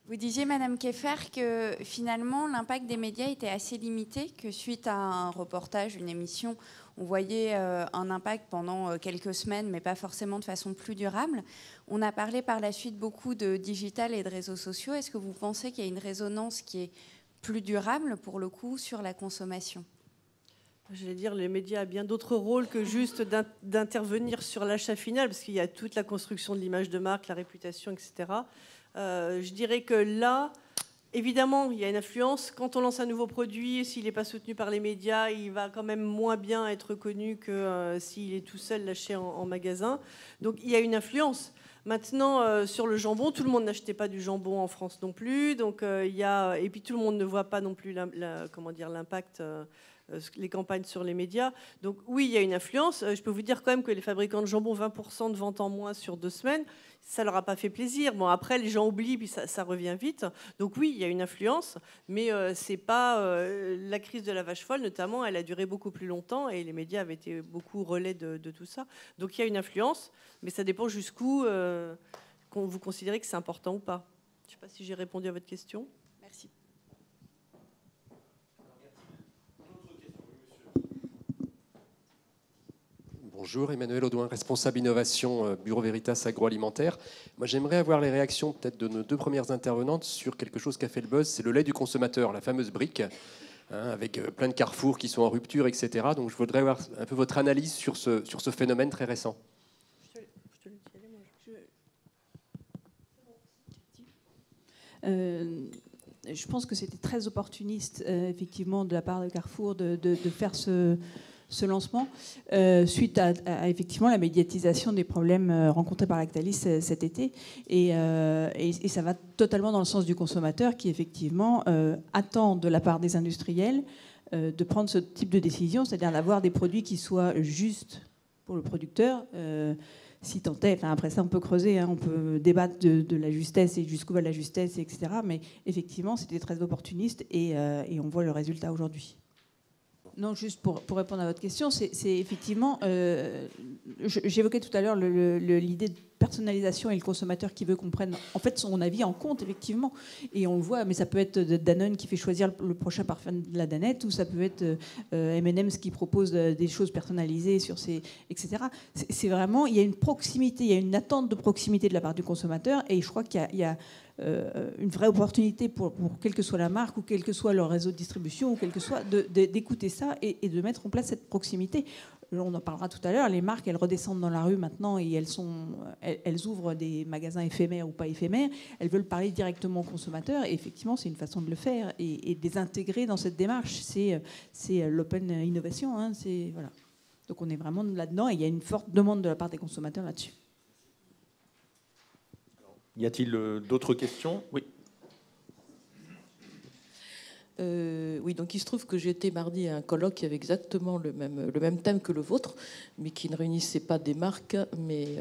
Vous disiez, Madame Keffer, que finalement l'impact des médias était assez limité, que suite à un reportage, une émission, on voyait un impact pendant quelques semaines, mais pas forcément de façon plus durable. On a parlé par la suite beaucoup de digital et de réseaux sociaux. Est-ce que vous pensez qu'il y a une résonance qui est plus durable, pour le coup, sur la consommation ? J'allais dire, les médias ont bien d'autres rôles que juste d'intervenir sur l'achat final, parce qu'il y a toute la construction de l'image de marque, la réputation, etc. Je dirais que là, évidemment, il y a une influence. Quand on lance un nouveau produit, s'il n'est pas soutenu par les médias, il va quand même moins bien être connu que s'il est tout seul lâché en magasin. Donc il y a une influence. Maintenant, sur le jambon, tout le monde n'achetait pas du jambon en France non plus. Donc, et puis tout le monde ne voit pas non plus l'impact, les campagnes sur les médias. Donc oui, il y a une influence. Je peux vous dire quand même que les fabricants de jambon, 20% de ventes en moins sur 2 semaines, ça leur a pas fait plaisir. Bon, après, les gens oublient, puis ça revient vite. Donc oui, il y a une influence, mais c'est pas la crise de la vache folle, notamment, elle a duré beaucoup plus longtemps et les médias avaient été beaucoup relais de tout ça. Donc il y a une influence, mais ça dépend jusqu'où vous considérez que c'est important ou pas. Je ne sais pas si j'ai répondu à votre question. Merci. Bonjour, Emmanuel Audouin, responsable innovation Bureau Veritas Agroalimentaire. Moi, j'aimerais avoir les réactions peut-être de nos 2 premières intervenantes sur quelque chose qui a fait le buzz, c'est le lait du consommateur, la fameuse brique, avec plein de carrefours qui sont en rupture, etc. Donc, je voudrais avoir un peu votre analyse sur ce phénomène très récent. Je pense que c'était très opportuniste, effectivement, de la part de Carrefour de faire ce lancement, suite à effectivement la médiatisation des problèmes rencontrés par Lactalis cet été. Et ça va totalement dans le sens du consommateur qui, effectivement, attend de la part des industriels de prendre ce type de décision, c'est-à-dire d'avoir des produits qui soient justes pour le producteur. Si tant est, enfin après ça on peut creuser, hein, on peut débattre de la justesse et jusqu'où va la justesse, etc. Mais effectivement, c'était très opportuniste et on voit le résultat aujourd'hui. Non, juste pour répondre à votre question, c'est effectivement, j'évoquais tout à l'heure l'idée de personnalisation et le consommateur qui veut qu'on prenne en fait son avis en compte, effectivement. Et on le voit, mais ça peut être Danone qui fait choisir le prochain parfum de la Danette, ou ça peut être M&M's qui propose des choses personnalisées sur ses, etc. C'est vraiment, il y a une proximité, il y a une attente de proximité de la part du consommateur, et je crois qu'il y a une vraie opportunité pour quelle que soit la marque ou quel que soit leur réseau de distribution ou quel que soit d'écouter ça et de mettre en place cette proximité. On en parlera tout à l'heure. Les marques, elles redescendent dans la rue maintenant et elles ouvrent des magasins éphémères ou pas éphémères. Elles veulent parler directement aux consommateurs et effectivement, c'est une façon de le faire et de les intégrer dans cette démarche. C'est l'open innovation. Hein, voilà. Donc on est vraiment là-dedans et il y a une forte demande de la part des consommateurs là-dessus. Y a-t-il d'autres questions? Oui. Oui, donc il se trouve que j'étais mardi à un colloque qui avait exactement le même thème que le vôtre, mais qui ne réunissait pas des marques, mais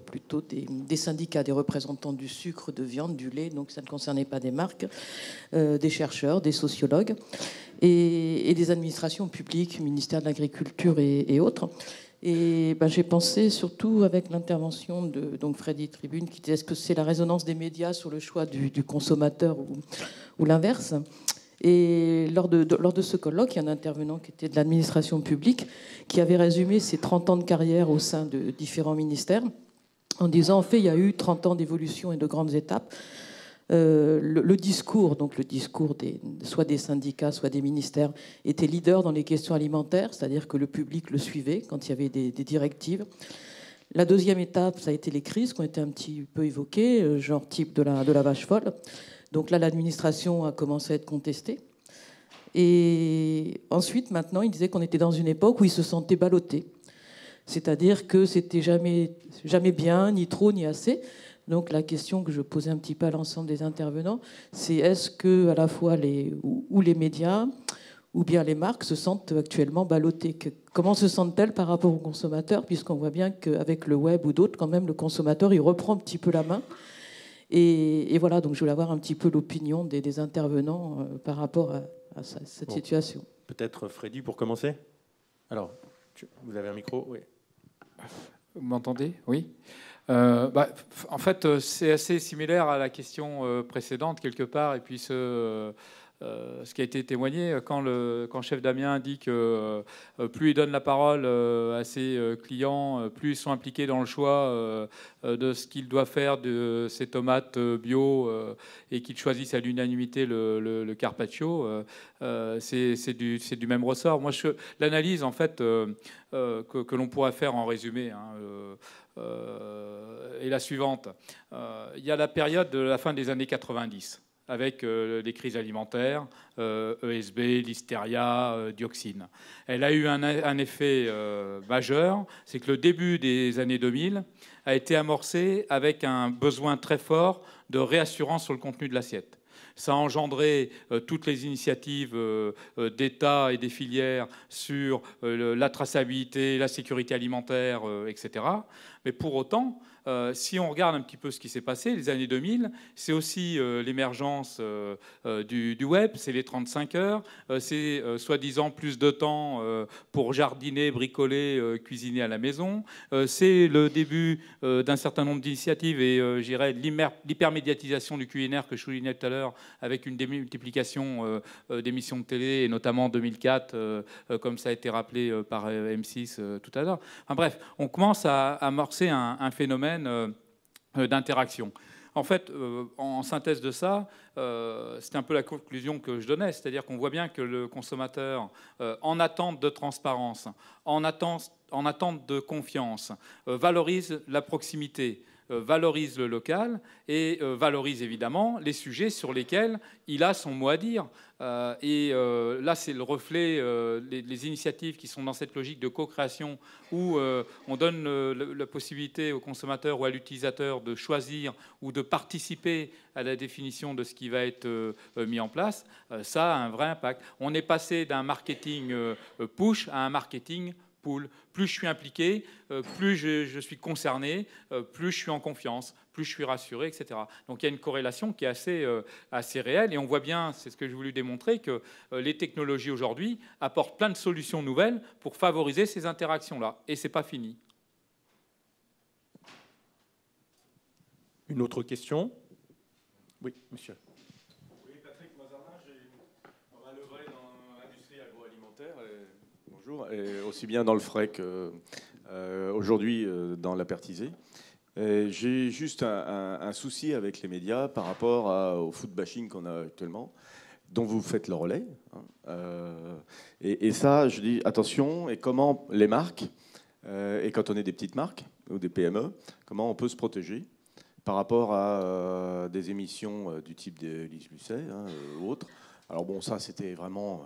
plutôt des syndicats, des représentants du sucre, de viande, du lait, donc ça ne concernait pas des marques, des chercheurs, des sociologues, et des administrations publiques, ministère de l'Agriculture et autres. Et j'ai pensé surtout avec l'intervention de Freddy Tribune qui disait est-ce que c'est la résonance des médias sur le choix du consommateur ou l'inverse. Et lors de ce colloque, il y a un intervenant qui était de l'administration publique qui avait résumé ses 30 ans de carrière au sein de différents ministères en disant en fait il y a eu 30 ans d'évolution et de grandes étapes. Le discours soit des syndicats, soit des ministères, était leader dans les questions alimentaires, c'est-à-dire que le public le suivait quand il y avait des directives. La deuxième étape, ça a été les crises qui ont été un petit peu évoquées, genre type de la vache folle. Donc là, l'administration a commencé à être contestée. Et ensuite, maintenant, il disait qu'on était dans une époque où il se sentait ballotté. C'est-à-dire que c'était jamais bien, ni trop, ni assez. Donc la question que je posais un petit peu à l'ensemble des intervenants, c'est est-ce que à la fois les médias ou bien les marques se sentent actuellement ballottées? Comment se sentent-elles par rapport aux consommateurs? Puisqu'on voit bien qu'avec le web ou d'autres, quand même, le consommateur, il reprend un petit peu la main. Et voilà, donc je voulais avoir un petit peu l'opinion des intervenants par rapport à cette situation. Peut-être Freddy pour commencer. Alors, vous avez un micro? Oui. Vous m'entendez? Oui. En fait, c'est assez similaire à la question précédente, quelque part, et puis ce qui a été témoigné, quand chef Damien dit que plus il donne la parole à ses clients, plus ils sont impliqués dans le choix de ce qu'ils doivent faire de ces tomates bio et qu'ils choisissent à l'unanimité le carpaccio, c'est du même ressort. Moi, l'analyse en fait que l'on pourrait faire en résumé est la suivante. Il y a la période de la fin des années 90. Avec les crises alimentaires, ESB, listeria, dioxine. Elle a eu un effet majeur, c'est que le début des années 2000 a été amorcé avec un besoin très fort de réassurance sur le contenu de l'assiette. Ça a engendré toutes les initiatives d'État et des filières sur la traçabilité, la sécurité alimentaire, etc. Mais pour autant, si on regarde un petit peu ce qui s'est passé, les années 2000, c'est aussi l'émergence du web, c'est les 35 heures, c'est soi-disant plus de temps pour jardiner, bricoler, cuisiner à la maison, c'est le début d'un certain nombre d'initiatives et je dirais l'hypermédiatisation du culinaire que je soulignais tout à l'heure, avec une démultiplication d'émissions de télé, et notamment en 2004, comme ça a été rappelé par M6 tout à l'heure. Enfin, bref, on commence à amorcer un phénomène d'interaction. En fait, en synthèse de ça, c'est un peu la conclusion que je donnais, c'est-à-dire qu'on voit bien que le consommateur, en attente de transparence, en attente de confiance, valorise la proximité, valorise le local et valorise évidemment les sujets sur lesquels il a son mot à dire. Là, c'est le reflet, les initiatives qui sont dans cette logique de co-création où on donne la possibilité au consommateur ou à l'utilisateur de choisir ou de participer à la définition de ce qui va être mis en place. Ça a un vrai impact. On est passé d'un marketing push à un marketing pull. Plus je suis impliqué, plus je suis concerné, plus je suis en confiance, plus je suis rassuré, etc. Donc il y a une corrélation qui est assez réelle. Et on voit bien, c'est ce que j'ai voulu démontrer, que les technologies aujourd'hui apportent plein de solutions nouvelles pour favoriser ces interactions-là. Et ce n'est pas fini. Une autre question? Oui, monsieur. Oui, Patrick Mazarin, on va œuvrer dans l'industrie agroalimentaire. Bonjour, et aussi bien dans le frais qu'aujourd'hui dans la pertisée. J'ai juste un souci avec les médias par rapport au food bashing qu'on a actuellement, dont vous faites le relais. Et ça, je dis attention, et comment les marques, et quand on est des petites marques ou des PME, comment on peut se protéger par rapport à des émissions du type de Lise Lucet ou autres. Alors bon, ça c'était vraiment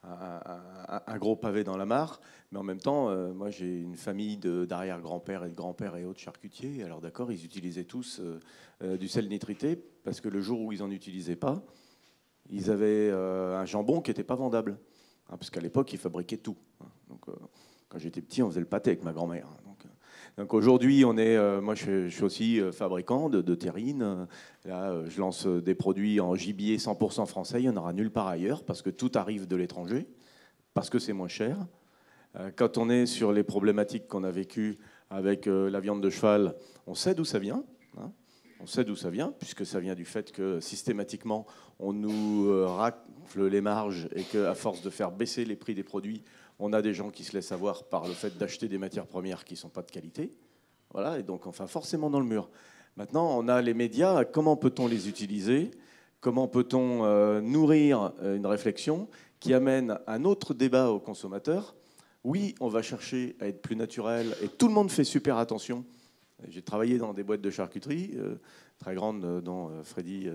un gros pavé dans la mare, mais en même temps, moi j'ai une famille d'arrière-grand-père et de grand-père et autres charcutiers. Alors d'accord, ils utilisaient tous du sel nitrité, parce que le jour où ils n'en utilisaient pas, ils avaient un jambon qui n'était pas vendable, parce qu'à l'époque, ils fabriquaient tout. Donc, quand j'étais petit, on faisait le pâté avec ma grand-mère. Donc aujourd'hui, moi je suis aussi fabricant de terrine. Là, je lance des produits en gibier 100% français. Il n'y en aura nulle part ailleurs parce que tout arrive de l'étranger, parce que c'est moins cher. Quand on est sur les problématiques qu'on a vécues avec la viande de cheval, on sait d'où ça vient. On sait d'où ça vient, puisque ça vient du fait que systématiquement, on nous rafle les marges et qu'à force de faire baisser les prix des produits, on a des gens qui se laissent avoir par le fait d'acheter des matières premières qui ne sont pas de qualité. Voilà, et donc on va forcément dans le mur. Maintenant, on a les médias. Comment peut-on les utiliser? Comment peut-on nourrir une réflexion qui amène un autre débat aux consommateurs? Oui, on va chercher à être plus naturel, et tout le monde fait super attention. J'ai travaillé dans des boîtes de charcuterie très grandes dont Freddy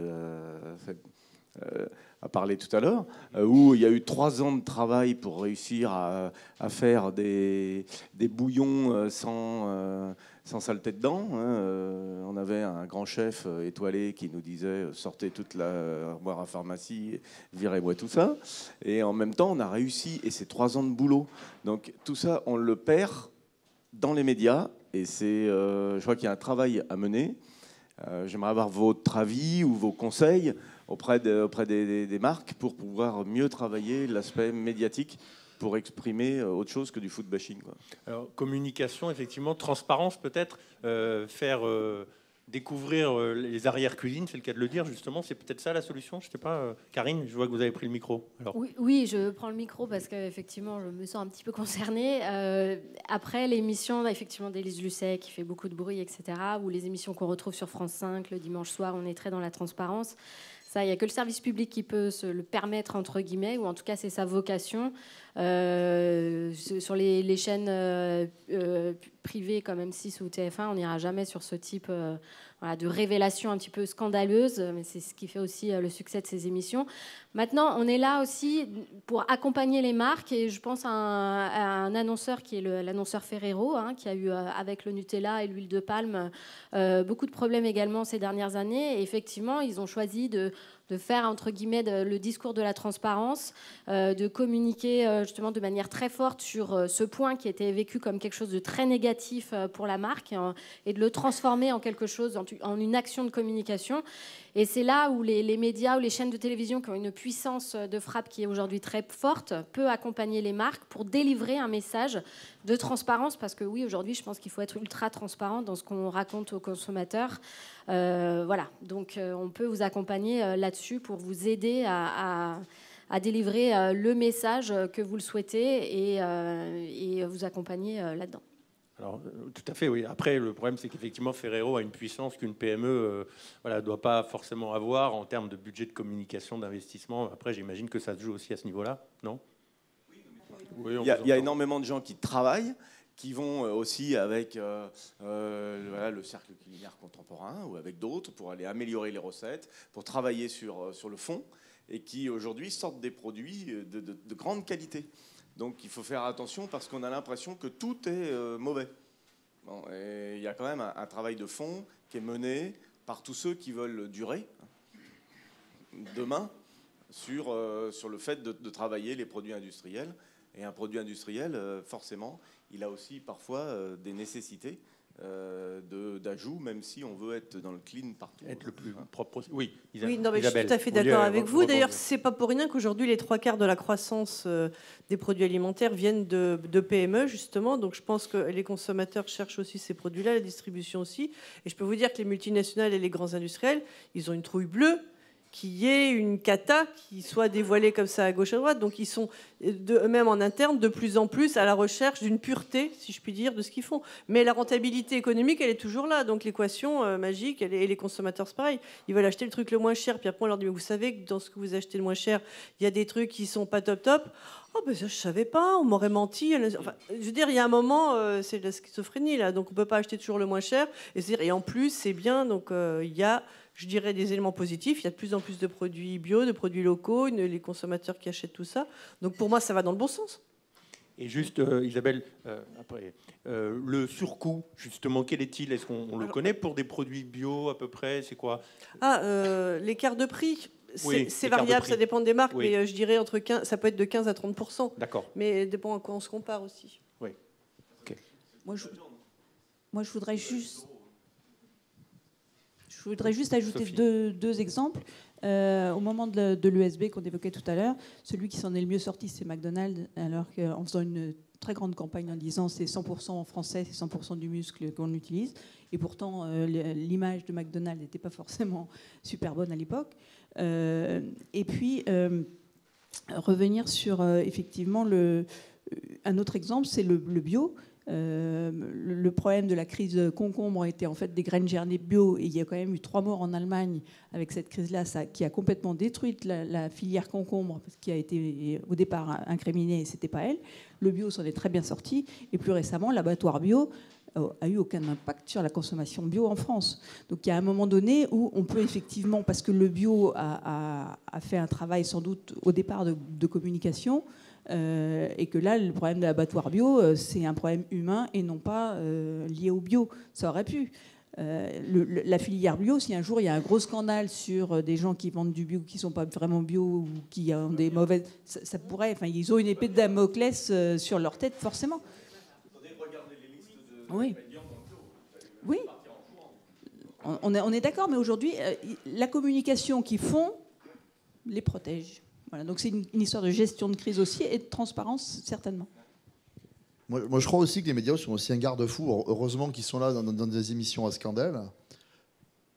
a parlé tout à l'heure, où il y a eu 3 ans de travail pour réussir à faire des bouillons sans saleté dedans. On avait un grand chef étoilé qui nous disait « sortez toute l'armoire à pharmacie, virez-moi tout ça ». Et en même temps, on a réussi, et c'est 3 ans de boulot. Donc tout ça, on le perd dans les médias, et je crois qu'il y a un travail à mener. J'aimerais avoir votre avis ou vos conseils auprès des marques pour pouvoir mieux travailler l'aspect médiatique pour exprimer autre chose que du food bashing, quoi. Alors, communication, effectivement, transparence peut-être, faire découvrir les arrières-cuisines, c'est le cas de le dire, justement, c'est peut-être ça la solution. Je ne sais pas, Karine, je vois que vous avez pris le micro. Alors. Oui, je prends le micro parce qu'effectivement, je me sens un petit peu concernée. Après l'émission, effectivement, d'Élise Lucet, qui fait beaucoup de bruit, etc., ou les émissions qu'on retrouve sur France 5 le dimanche soir, on est très dans la transparence. Ça, il n'y a que le service public qui peut se le permettre, entre guillemets, ou en tout cas, c'est sa vocation. Sur les chaînes privées comme M6 ou TF1, on n'ira jamais sur ce type de révélation un petit peu scandaleuse, mais c'est ce qui fait aussi le succès de ces émissions. Maintenant, on est là aussi pour accompagner les marques, et je pense à un annonceur qui est l'annonceur Ferrero, qui a eu, avec le Nutella et l'huile de palme, beaucoup de problèmes également ces dernières années. Et effectivement, ils ont choisi de faire, entre guillemets, le discours de la transparence, de communiquer justement de manière très forte sur ce point qui était vécu comme quelque chose de très négatif pour la marque, et de le transformer en quelque chose, en une action de communication. Et c'est là où les médias ou les chaînes de télévision qui ont une puissance de frappe qui est aujourd'hui très forte peut accompagner les marques pour délivrer un message de transparence, parce que oui, aujourd'hui, je pense qu'il faut être ultra transparent dans ce qu'on raconte aux consommateurs. Voilà, donc on peut vous accompagner là-dessus pour vous aider à délivrer le message que vous le souhaitez, et vous accompagner là-dedans. Alors, tout à fait, oui. Après, le problème, c'est qu'effectivement, Ferrero a une puissance qu'une PME ne doit pas forcément avoir en termes de budget de communication, d'investissement. Après, j'imagine que ça se joue aussi à ce niveau-là, non ? Oui, il y a énormément de gens qui travaillent, qui vont aussi avec le cercle culinaire contemporain ou avec d'autres pour aller améliorer les recettes, pour travailler sur le fond, et qui aujourd'hui sortent des produits de grande qualité. Donc il faut faire attention, parce qu'on a l'impression que tout est mauvais. Bon, et il y a quand même un travail de fond qui est mené par tous ceux qui veulent durer demain sur le fait de travailler les produits industriels. Et un produit industriel, forcément, il a aussi parfois des nécessités d'ajout, même si on veut être dans le clean partout. Être le plus propre. Oui, oui, non, mais je suis tout à fait d'accord avec vous. D'ailleurs, c'est pas pour rien qu'aujourd'hui, les 3/4 de la croissance des produits alimentaires viennent de PME, justement. Donc, je pense que les consommateurs cherchent aussi ces produits-là, la distribution aussi. Et je peux vous dire que les multinationales et les grands industriels, ils ont une trouille bleue qu'il y ait une cata qui soit dévoilée comme ça à gauche à droite. Donc ils sont eux-mêmes en interne de plus en plus à la recherche d'une pureté, si je puis dire, de ce qu'ils font. Mais la rentabilité économique, elle est toujours là. Donc l'équation magique, et les consommateurs, c'est pareil. Ils veulent acheter le truc le moins cher, puis après on leur dit, mais vous savez que dans ce que vous achetez le moins cher, il y a des trucs qui sont pas top. Oh ben ça je savais pas, on m'aurait menti. Enfin, je veux dire, il y a un moment, c'est de la schizophrénie là, donc on peut pas acheter toujours le moins cher. Et en plus c'est bien, donc il y a, je dirais, des éléments positifs. Il y a de plus en plus de produits bio, de produits locaux, les consommateurs qui achètent tout ça. Donc pour moi ça va dans le bon sens. Et juste, Isabelle, après, le surcoût, justement, quel est-il ? Est-ce qu'on le connaît pour des produits bio à peu près ? C'est quoi ? L'écart de prix. Oui, c'est variable, ça dépend des marques, oui. Mais je dirais ça peut être de 15 à 30%. D'accord. Mais dépend à quoi on se compare aussi. Oui. Okay. Moi, je voudrais juste ajouter deux exemples. Au moment de l'ESB qu'on évoquait tout à l'heure, celui qui s'en est le mieux sorti, c'est McDonald's, alors qu'en faisant une très grande campagne en disant c'est 100% français, c'est 100% du muscle qu'on utilise. Et pourtant, l'image de McDonald's n'était pas forcément super bonne à l'époque. Et puis, revenir sur effectivement un autre exemple, c'est le bio. Le problème de la crise concombre était en fait des graines germées bio, et il y a quand même eu 3 morts en Allemagne avec cette crise-là, qui a complètement détruit la filière concombre, parce qui a été au départ incriminée, et c'était pas elle. Le bio s'en est très bien sorti, et plus récemment, l'abattoir bio a eu aucun impact sur la consommation bio en France. Donc il y a un moment donné où on peut effectivement, parce que le bio a fait un travail sans doute au départ de communication, et que là, le problème de l'abattoir bio, c'est un problème humain et non pas lié au bio. Ça aurait pu. La filière bio, si un jour il y a un gros scandale sur des gens qui vendent du bio qui ne sont pas vraiment bio ou qui ont des mauvaises... Ça pourrait... Enfin, ils ont une épée de Damoclès sur leur tête, forcément. Oui. Oui. On est d'accord, mais aujourd'hui, la communication qu'ils font les protège. Voilà, donc c'est une histoire de gestion de crise aussi et de transparence, certainement. Moi, je crois aussi que les médias sont aussi un garde-fou. Heureusement qu'ils sont là dans des émissions à scandale,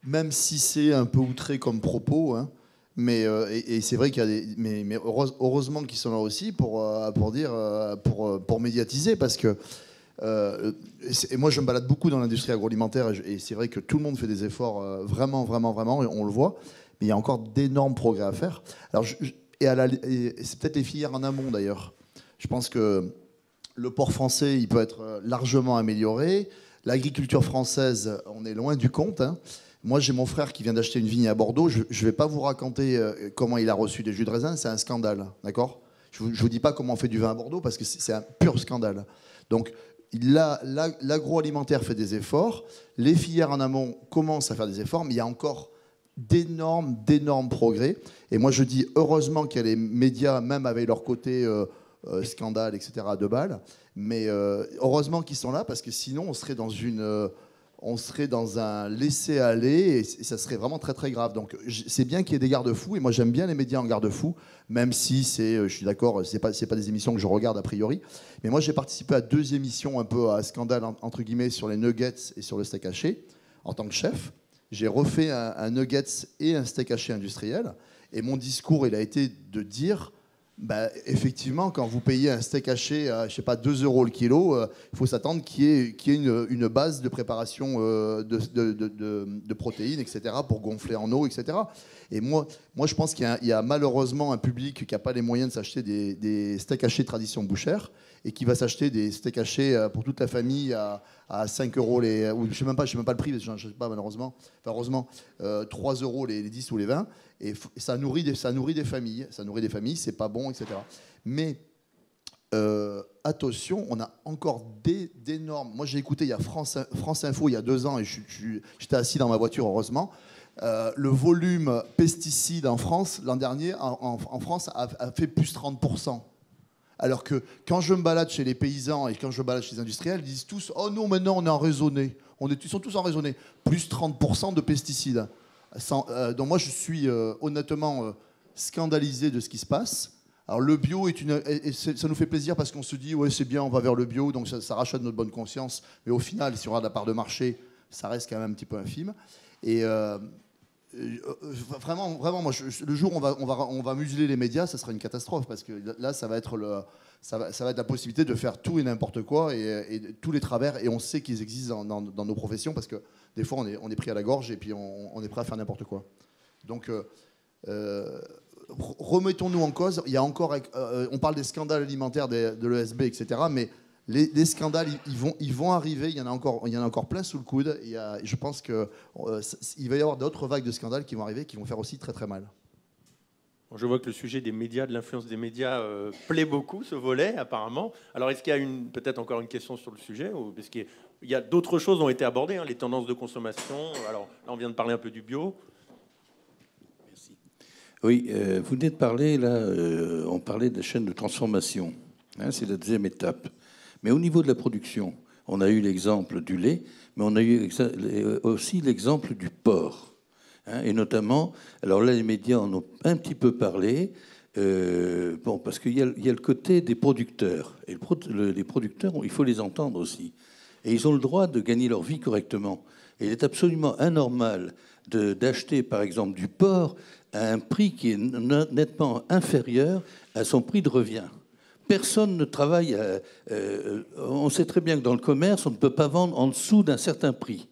même si c'est un peu outré comme propos. Hein. Mais et c'est vrai qu'il y a des, mais heureusement qu'ils sont là aussi pour médiatiser, parce que et moi je me balade beaucoup dans l'industrie agroalimentaire et c'est vrai que tout le monde fait des efforts vraiment, et on le voit. Mais il y a encore d'énormes progrès à faire. Alors et c'est peut-être les filières en amont d'ailleurs. Je pense que le porc français, il peut être largement amélioré. L'agriculture française, on est loin du compte. Hein. Moi, j'ai mon frère qui vient d'acheter une vigne à Bordeaux. Je ne vais pas vous raconter comment il a reçu des jus de raisin. C'est un scandale, d'accord ? Je ne vous dis pas comment on fait du vin à Bordeaux parce que c'est un pur scandale. Donc, l'agroalimentaire fait des efforts. Les filières en amont commencent à faire des efforts, mais il y a encore d'énormes progrès. Et moi, je dis heureusement qu'il y a les médias, même avec leur côté scandale, etc., à 2 balles. Mais heureusement qu'ils sont là, parce que sinon, on serait dans un laisser-aller et ça serait vraiment très, très grave. Donc, c'est bien qu'il y ait des garde-fous. Et moi, j'aime bien les médias en garde-fous, même si je suis d'accord, c'est pas des émissions que je regarde a priori. Mais moi, j'ai participé à 2 émissions un peu à scandale, entre guillemets, sur les nuggets et sur le steak haché, en tant que chef. J'ai refait un nuggets et un steak haché industriel. Et mon discours, il a été de dire... Bah, effectivement, quand vous payez un steak haché à, je sais pas, 2 € le kilo, il faut s'attendre qu'il y ait une base de préparation de protéines, etc., pour gonfler en eau, etc. Et moi je pense qu'il y a malheureusement un public qui n'a pas les moyens de s'acheter des steaks hachés tradition bouchère et qui va s'acheter des steaks hachés pour toute la famille à 5 € les... Ou je ne sais même pas le prix, je ne sais pas malheureusement. Enfin, heureusement, 3 € les 10 ou les 20. Et ça nourrit des familles. Ça nourrit des familles, c'est pas bon, etc. Mais attention, on a encore d'énormes... Moi, j'ai écouté il y a France Info il y a 2 ans et j'étais assis dans ma voiture, heureusement. Le volume pesticides en France, l'an dernier, en France, a fait plus 30%. Alors que quand je me balade chez les paysans et quand je me balade chez les industriels, ils disent tous « Oh non, maintenant on est en raisonné ». Ils sont tous en raisonné. Plus 30% de pesticides. Donc moi, je suis honnêtement scandalisé de ce qui se passe. Alors le bio, ça nous fait plaisir parce qu'on se dit « Ouais, c'est bien, on va vers le bio », donc ça rachète notre bonne conscience. Mais au final, si on regarde la part de marché, ça reste quand même un petit peu infime. Et... vraiment, moi, le jour où on va museler les médias, ça sera une catastrophe parce que là, ça va être la possibilité de faire tout et n'importe quoi et tous les travers. Et on sait qu'ils existent dans nos professions parce que des fois, on est pris à la gorge et puis on est prêt à faire n'importe quoi. Donc, remettons-nous en cause. Il y a encore, on parle des scandales alimentaires de l'ESB, etc. Mais les scandales, ils vont arriver. Il y en a encore plein sous le coude. Je pense qu'il va y avoir d'autres vagues de scandales qui vont arriver, qui vont faire aussi très très mal. Je vois que le sujet des médias, de l'influence des médias, plaît beaucoup, ce volet, apparemment. Alors, est-ce qu'il y a peut-être encore une question sur le sujet, ou parce qu'il y a d'autres choses qui ont été abordées, hein, les tendances de consommation. Alors, là, on vient de parler un peu du bio. Merci. Oui, vous venez de parler, là, on parlait de la chaîne de transformation. Hein, c'est la 2e étape. Mais au niveau de la production, on a eu l'exemple du lait, mais on a eu aussi l'exemple du porc. Hein, et notamment, alors là, les médias en ont un petit peu parlé, parce qu'il y a le côté des producteurs. Et les producteurs, il faut les entendre aussi. Et ils ont le droit de gagner leur vie correctement. Et il est absolument anormal d'acheter, par exemple, du porc à un prix qui est nettement inférieur à son prix de revient. Personne ne travaille. On sait très bien que dans le commerce, on ne peut pas vendre en dessous d'un certain prix.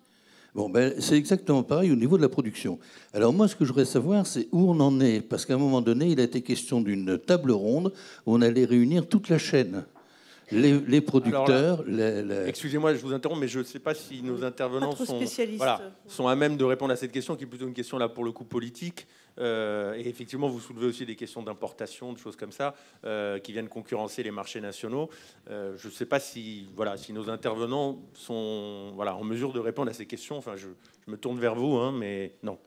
Bon, ben, c'est exactement pareil au niveau de la production. Alors moi, ce que je voudrais savoir, c'est où on en est. Parce qu'à un moment donné, il a été question d'une table ronde où on allait réunir toute la chaîne. Les producteurs... Excusez-moi, je vous interromps, mais je ne sais pas si nos intervenants sont à même de répondre à cette question, qui est plutôt une question, là, pour le coup, politique. Et effectivement, vous soulevez aussi des questions d'importation, de choses comme ça, qui viennent concurrencer les marchés nationaux. Je ne sais pas si nos intervenants sont en mesure de répondre à ces questions. Enfin, je me tourne vers vous, hein, mais non.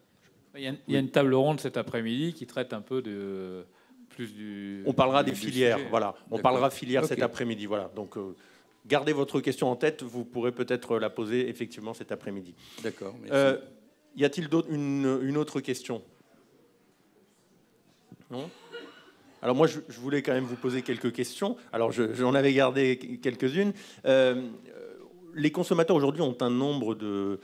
Il y a une table ronde cet après-midi qui traite un peu de... On parlera des filières, voilà. On parlera filières cet après-midi, voilà. Donc, gardez votre question en tête. Vous pourrez peut-être la poser effectivement cet après-midi. D'accord. Y a-t-il une autre question? Non. Alors moi, je voulais quand même vous poser quelques questions. Alors j'en avais gardé quelques-unes. Les consommateurs aujourd'hui ont un nombre de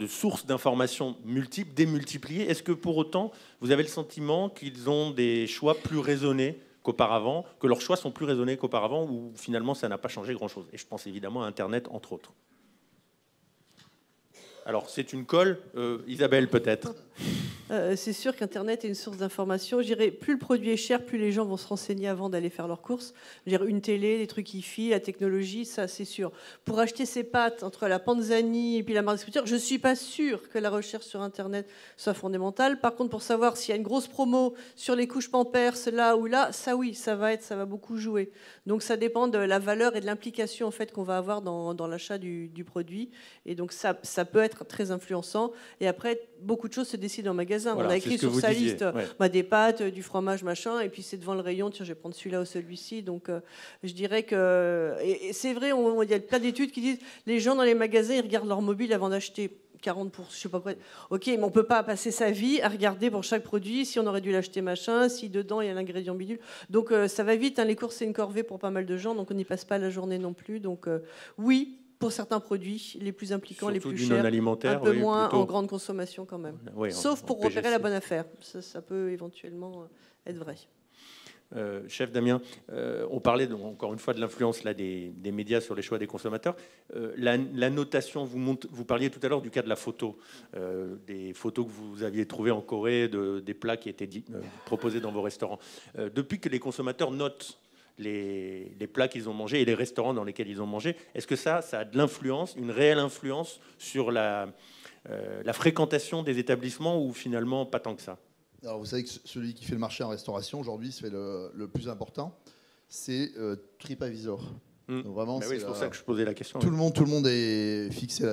sources d'informations multiples, démultipliées. Est-ce que pour autant, vous avez le sentiment qu'ils ont des choix plus raisonnés qu'auparavant, que leurs choix sont plus raisonnés qu'auparavant, ou finalement ça n'a pas changé grand-chose? Et je pense évidemment à Internet, entre autres. Alors c'est une colle, Isabelle peut-être. C'est sûr qu'Internet est une source d'information. Je dirais, plus le produit est cher, plus les gens vont se renseigner avant d'aller faire leurs courses. Je veux dire, une télé, des trucs Hi-Fi, la technologie, ça c'est sûr. Pour acheter ses pâtes entre la Panzani et puis la marque distributeur, je ne suis pas sûre que la recherche sur Internet soit fondamentale. Par contre, pour savoir s'il y a une grosse promo sur les couches Pampers, là ou là, ça oui, ça va beaucoup jouer. Donc ça dépend de la valeur et de l'implication en fait, qu'on va avoir dans l'achat du produit. Et donc ça peut être très influençant. Et après, beaucoup de choses se décident en magasin. Voilà, on a écrit sur sa liste ouais. Des pâtes, du fromage, machin, et puis c'est devant le rayon, tiens, je vais prendre celui-là ou celui-ci. Donc je dirais que... Et c'est vrai, il y a plein d'études qui disent les gens dans les magasins, ils regardent leur mobile avant d'acheter. 40%, je sais pas quoi. Ok, mais on peut pas passer sa vie à regarder pour chaque produit si on aurait dû l'acheter machin, si dedans il y a l'ingrédient bidule. Donc ça va vite, hein, les courses c'est une corvée pour pas mal de gens, donc on n'y passe pas la journée non plus. Donc oui, pour certains produits, les plus impliquants, surtout les plus chers, un peu moins plutôt... en grande consommation quand même. Oui, sauf pour repérer la bonne affaire. Ça peut éventuellement être vrai. Chef Damien, on parlait donc, encore une fois de l'influence là, des médias sur les choix des consommateurs. La notation, vous parliez tout à l'heure du cas de la photo, des photos que vous aviez trouvées en Corée, des plats qui étaient proposés dans vos restaurants. Depuis que les consommateurs notent les plats qu'ils ont mangés et les restaurants dans lesquels ils ont mangé, est-ce que ça a de l'influence, une réelle influence sur la fréquentation des établissements ou finalement pas tant que ça? Alors vous savez que celui qui fait le marché en restauration aujourd'hui, c'est le plus important, c'est TripAdvisor. Donc vraiment, c'est pour ça que je posais la question. Tout le monde est fixé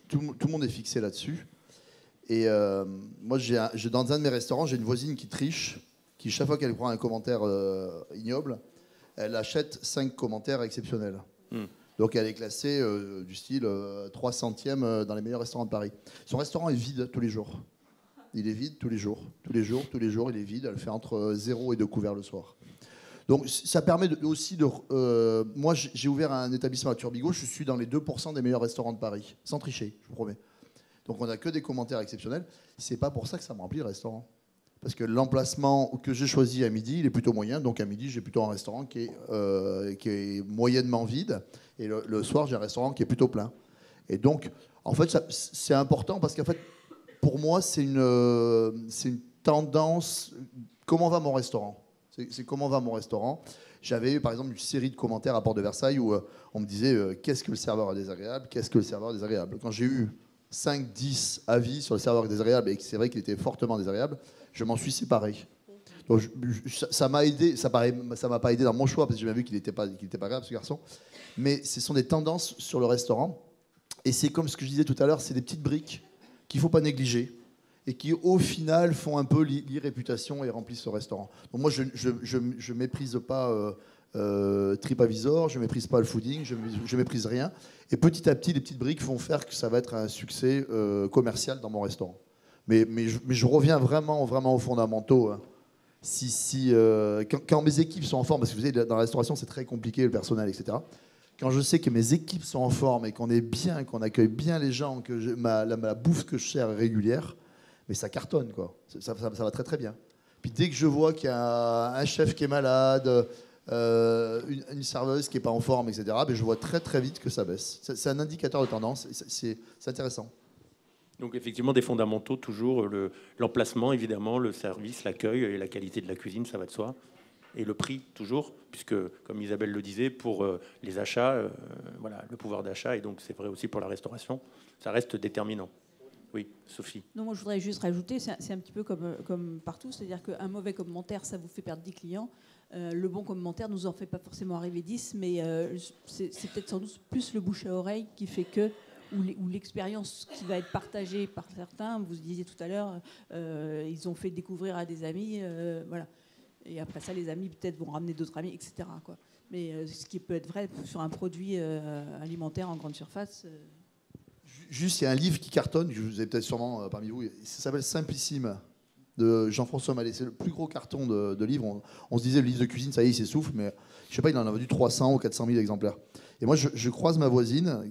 tout le monde est fixé là-dessus. Et moi, dans un de mes restaurants, j'ai une voisine qui triche, qui chaque fois qu'elle prend un commentaire ignoble, elle achète 5 commentaires exceptionnels. Donc elle est classée du style 3 centièmes dans les meilleurs restaurants de Paris. Son restaurant est vide tous les jours. Il est vide tous les jours. Tous les jours, il est vide. Elle fait entre 0 et 2 couverts le soir. Donc ça permet aussi de... moi, j'ai ouvert un établissement à Turbigo. Je suis dans les 2% des meilleurs restaurants de Paris. Sans tricher, je vous promets. Donc on n'a que des commentaires exceptionnels. C'est pas pour ça que ça me remplit le restaurant. Parce que l'emplacement que j'ai choisi à midi, il est plutôt moyen. Donc à midi, j'ai plutôt un restaurant qui est moyennement vide. Et le soir, j'ai un restaurant qui est plutôt plein. Et donc, en fait, c'est important parce qu'en fait, pour moi, c'est une tendance. Comment va mon restaurant? C'est comment va mon restaurant? J'avais eu, par exemple, une série de commentaires à Porte de Versailles où on me disait qu'est-ce que le serveur est désagréable? Qu'est-ce que le serveur est désagréable? Quand j'ai eu 5-10 avis sur le serveur désagréable et que c'est vrai qu'il était fortement désagréable, je m'en suis séparé. Donc ça m'a aidé, ça m'a pas aidé dans mon choix parce que j'ai bien vu qu'il n'était pas grave ce garçon. Mais ce sont des tendances sur le restaurant et c'est comme ce que je disais tout à l'heure, c'est des petites briques qu'il ne faut pas négliger et qui, au final, font un peu l'irréputation et remplissent le restaurant. Donc moi, je ne méprise pas TripAdvisor, je ne méprise pas le fooding, je ne méprise rien. Et petit à petit, les petites briques vont faire que ça va être un succès commercial dans mon restaurant. Mais je reviens vraiment aux fondamentaux. Hein. Quand mes équipes sont en forme, parce que vous savez, dans la restauration, c'est très compliqué, le personnel, etc. Quand je sais que mes équipes sont en forme et qu'on est bien, qu'on accueille bien les gens, que la bouffe que je sers est régulière, mais ça cartonne, quoi. Ça va très très bien. Puis dès que je vois qu'il y a un chef qui est malade, une serveuse qui n'est pas en forme, etc., ben je vois très très vite que ça baisse. C'est un indicateur de tendance, c'est intéressant. Donc effectivement, des fondamentaux, toujours l'emplacement, évidemment, le service, l'accueil et la qualité de la cuisine, ça va de soi. Et le prix, toujours, puisque, comme Isabelle le disait, pour les achats, voilà, le pouvoir d'achat, et donc c'est vrai aussi pour la restauration, ça reste déterminant. Oui, Sophie. Non, moi je voudrais juste rajouter, c'est un petit peu comme partout, c'est-à-dire qu'un mauvais commentaire, ça vous fait perdre 10 clients. Le bon commentaire ne nous en fait pas forcément arriver 10, mais c'est peut-être sans doute plus le bouche à oreille qui fait que, ou l'expérience qui va être partagée par certains, vous disiez tout à l'heure, ils ont fait découvrir à des amis, voilà. Et après ça, les amis peut-être vont ramener d'autres amis, etc. quoi. Mais ce qui peut être vrai sur un produit alimentaire en grande surface. Juste, il y a un livre qui cartonne, que vous avez peut-être sûrement parmi vous, ça s'appelle Simplissime. de Jean-François Mallet. C'est le plus gros carton de livres. On se disait, le livre de cuisine, ça y est, il s'essouffle, mais je sais pas, il en a vendu 300 ou 400 000 exemplaires. Et moi, je croise ma voisine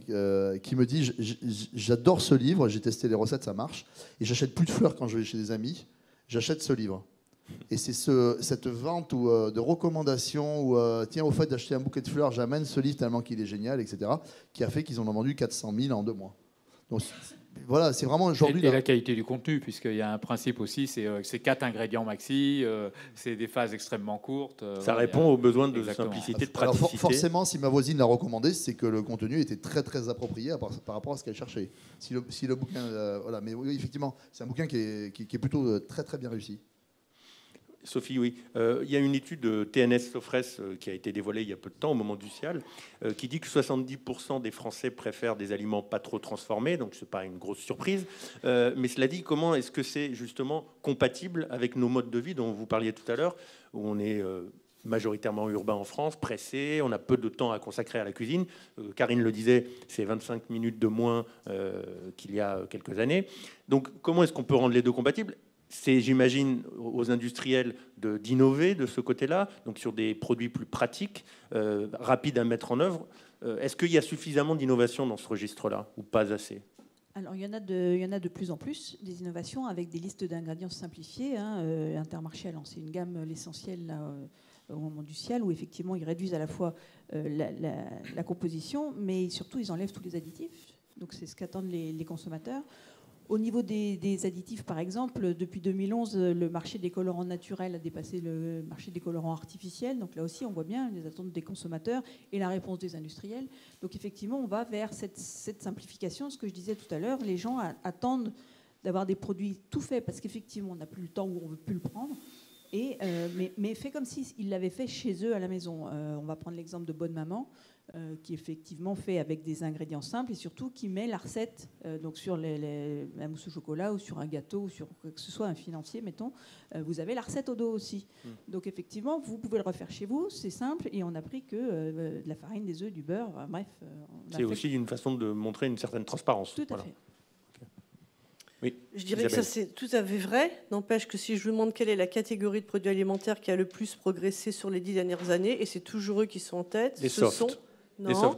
qui me dit, j'adore ce livre, j'ai testé les recettes, ça marche, et j'achète plus de fleurs quand je vais chez des amis, j'achète ce livre. Et c'est cette vente de recommandations, ou tiens, au fait d'acheter un bouquet de fleurs, j'amène ce livre tellement qu'il est génial, etc., qui a fait qu'ils en ont vendu 400 000 en 2 mois. Donc voilà, c'est vraiment aujourd'hui... Et la qualité du contenu, puisqu'il y a un principe aussi, c'est 4 ingrédients maxi, c'est des phases extrêmement courtes. Ça répond aux besoins de simplicité, de praticité. Alors forcément, si ma voisine l'a recommandé, c'est que le contenu était très très approprié par rapport à ce qu'elle cherchait. Si le bouquin... voilà, mais oui, effectivement, c'est un bouquin qui est plutôt très très bien réussi. Sophie, oui. Il y a une étude de TNS Sofres qui a été dévoilée il y a peu de temps, au moment du Cial, qui dit que 70% des Français préfèrent des aliments pas trop transformés, donc ce n'est pas une grosse surprise. Mais cela dit, comment est-ce que c'est justement compatible avec nos modes de vie dont vous parliez tout à l'heure, où on est majoritairement urbain en France, pressé, on a peu de temps à consacrer à la cuisine. Karine le disait, c'est 25 minutes de moins qu'il y a quelques années. Donc comment est-ce qu'on peut rendre les deux compatibles ? C'est, j'imagine, aux industriels d'innover de ce côté-là, donc sur des produits plus pratiques, rapides à mettre en œuvre. Est-ce qu'il y a suffisamment d'innovation dans ce registre-là, ou pas assez ? Alors, il y en a de plus en plus, des innovations avec des listes d'ingrédients simplifiées. Intermarché a lancé une gamme, l'essentiel, au moment du Cial, où effectivement, ils réduisent à la fois la composition, mais surtout, ils enlèvent tous les additifs. Donc, c'est ce qu'attendent les consommateurs. Au niveau des additifs, par exemple, depuis 2011, le marché des colorants naturels a dépassé le marché des colorants artificiels. Donc là aussi, on voit bien les attentes des consommateurs et la réponse des industriels. Donc effectivement, on va vers cette simplification. Ce que je disais tout à l'heure, les gens attendent d'avoir des produits tout faits parce qu'effectivement, on n'a plus le temps ou on ne veut plus le prendre. Mais fait comme s'ils l'avaient fait chez eux à la maison. On va prendre l'exemple de Bonne Maman, qui est effectivement fait avec des ingrédients simples et surtout qui met la recette donc sur la mousse au chocolat ou sur un gâteau ou sur quoi que ce soit, un financier, mettons. Vous avez la recette au dos aussi. Donc effectivement, vous pouvez le refaire chez vous, c'est simple et on a pris que de la farine, des œufs, du beurre, bref. C'est aussi une façon de montrer une certaine transparence. Tout à fait. Oui, je dirais Isabelle. que ça c'est tout à fait vrai. N'empêche que si je vous demande quelle est la catégorie de produits alimentaires qui a le plus progressé sur les 10 dernières années, et c'est toujours eux qui sont en tête, Les soft